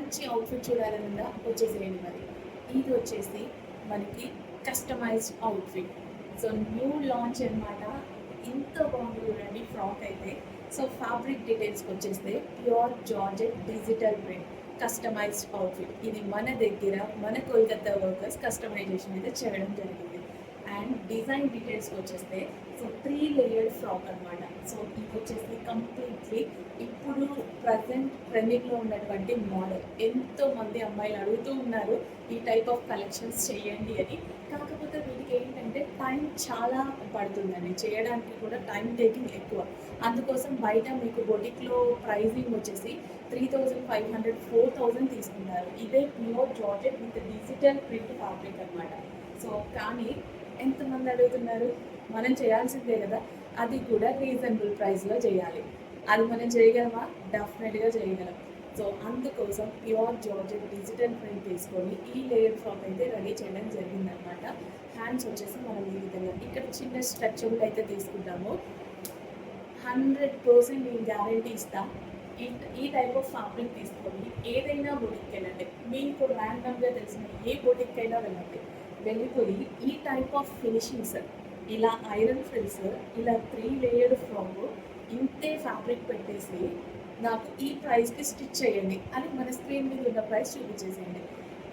మంచి అవుట్ఫిట్ చూడాలన్నా వచ్చేసేయండి. మరి ఇది వచ్చేసి మనకి customised outfit. So new launch అనమాట. ఇంత బాగుంది చూడండి ఫ్రాక్ అయితే. సో ఫ్యాబ్రిక్ డీటెయిల్స్కి వచ్చేస్తే pure georgette digital print customised outfit. ఇది మన దగ్గర మన కోల్కతా వర్కర్స్ కస్టమైజేషన్ అయితే చేయడం జరిగింది. అండ్ డిజైన్ డీటెయిల్స్కి వచ్చేస్తే సో 3 లేయర్డ్ ఫ్రాక్ అనమాట. సో ఇది వచ్చేసి కంప్లీట్లీ ఇప్పుడు ప్రజెంట్ ట్రెండింగ్లో ఉన్నటువంటి మోడల్. ఎంతోమంది అమ్మాయిలు అడుగుతూ ఉన్నారు ఈ టైప్ ఆఫ్ కలెక్షన్స్ చేయండి అని. కాకపోతే వీటికి ఏంటంటే టైం చాలా పడుతుందండి, చేయడానికి కూడా టైం టేకింగ్ ఎక్కువ. అందుకోసం బయట మీకు బొటిక్లో ప్రైజింగ్ వచ్చేసి 3500 4000 తీసుకుంటారు. ఇదే pure georgette with digital print fabric అనమాట. సో కానీ ఎంతమంది అడుగుతున్నారు, మనం చేయాల్సిందే కదా, అది కూడా రీజనబుల్ ప్రైస్లో చేయాలి. అది మనం చేయగలమా? డెఫినెట్గా చేయగలం. సో అందుకోసం ప్యూర్ జార్జెట్ డిజిటల్ ప్రింట్ తీసుకొని ఈ లేయర్ ఫ్రాక్ అయితే రెడీ చేయడం జరిగిందనమాట. హ్యాండ్స్ వచ్చేసి మనం ఈ విధంగా ఇక్కడ చిన్న స్ట్రక్చర్లు అయితే తీసుకుంటాము. 100% నేను గ్యారంటీ ఇస్తాను. ఈ టైప్ ఆఫ్ ఫ్యాబ్రిక్ తీసుకొని ఏదైనా బొటిక్కి వెళ్ళండి, మీకు ర్యాండమ్గా తెలిసిన ఏ బొటిక్కి అయినా వెళ్ళండి, వెళ్ళిపోయి ఈ టైప్ ఆఫ్ ఫినిషింగ్స్, ఇలా ఐరన్ ఫ్రిల్స్, ఇలా 3 లేయర్డ్ ఫ్రాక్, ఇంతే ఫ్యాబ్రిక్ పెట్టేసి నాకు ఈ ప్రైస్కి స్టిచ్ చేయండి అని మన స్క్రీన్ మీద ఉన్న ప్రైస్ చూపించేసేయండి.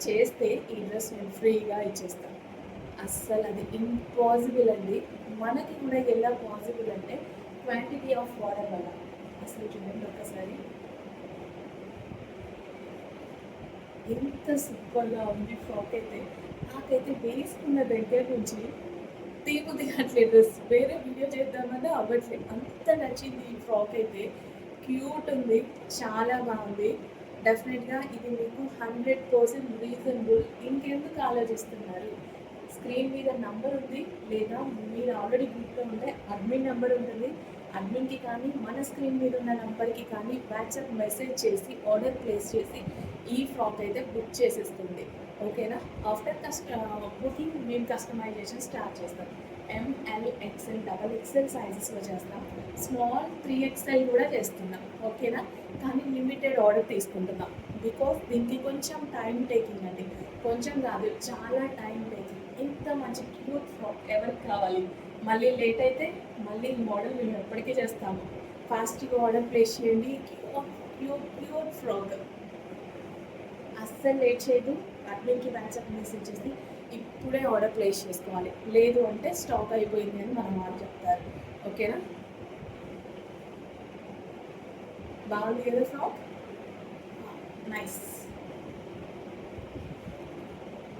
చేస్తే ఈ డ్రెస్ నేను ఫ్రీగా ఇచ్చేస్తాను. అస్సలు అది ఇంపాసిబుల్ అండి. మనకి కూడా ఎలా పాసిబుల్ అంటే క్వాంటిటీ ఆఫ్ వాటర్ వల్ల. అసలు చూడండి ఒక్కసారి ఎంత సూపర్గా ఉంది ఫ్రాక్ అయితే. నాకైతే వేసుకున్న దగ్గర నుంచి దిగట్లేదు డ్రెస్. వేరే వీడియో చేద్దామని అవ్వట్లేదు, అంత నచ్చింది ఈ ఫ్రాక్ అయితే. క్యూట్ ఉంది, చాలా బాగుంది. డెఫినెట్గా ఇది మీకు 100% రీజనబుల్. ఇంకెందుకు ఆలోచిస్తున్నారు? స్క్రీన్ మీద నంబర్ ఉంది, లేదా మీరు ఆల్రెడీ గ్రూప్లో ఉంటే అడ్మిన్ నెంబర్ ఉంటుంది. అడ్మిన్కి కానీ మన స్క్రీన్ మీద ఉన్న నెంబర్కి కానీ వాట్సాప్ మెసేజ్ చేసి ఆర్డర్ ప్లేస్ చేసి ఈ ఫ్రాక్ అయితే బుక్ చేసేస్తుంది. ఓకేనా? ఆఫ్టర్ బుకింగ్ మేము కస్టమైజేషన్ స్టార్ట్ చేస్తాం. ML XL XXL సైజెస్లో చేస్తాం. స్మాల్ 3XL కూడా చేస్తున్నాం. ఓకేనా? కానీ లిమిటెడ్ ఆర్డర్ తీసుకుంటున్నాం. బికాస్ దీనికి కొంచెం టైం టేకింగ్ అండి. కొంచెం కాదు, చాలా టైం టేకింగ్. ఇంత మంచి క్యూట్ ఫ్రాక్ ఎవరికి కావాలి? మళ్ళీ లేట్ అయితే మళ్ళీ ఈ మోడల్ మేము ఎప్పటికీ చేస్తాము. ఫాస్ట్గా ఆర్డర్ ప్లేస్ చేయండి. Pure frock. అస్సలు లేట్ చేయదు. అడ్మిన్కి వాట్సాప్ మెసేజ్ చేసి ఇప్పుడే ఆర్డర్ ప్లేస్ చేసుకోవాలి. లేదు అంటే స్టాక్ అయిపోయింది అని మనం వాళ్ళు చెప్తారు. ఓకేనా? బాగుంది కదా ఫ్రాక్? నైస్.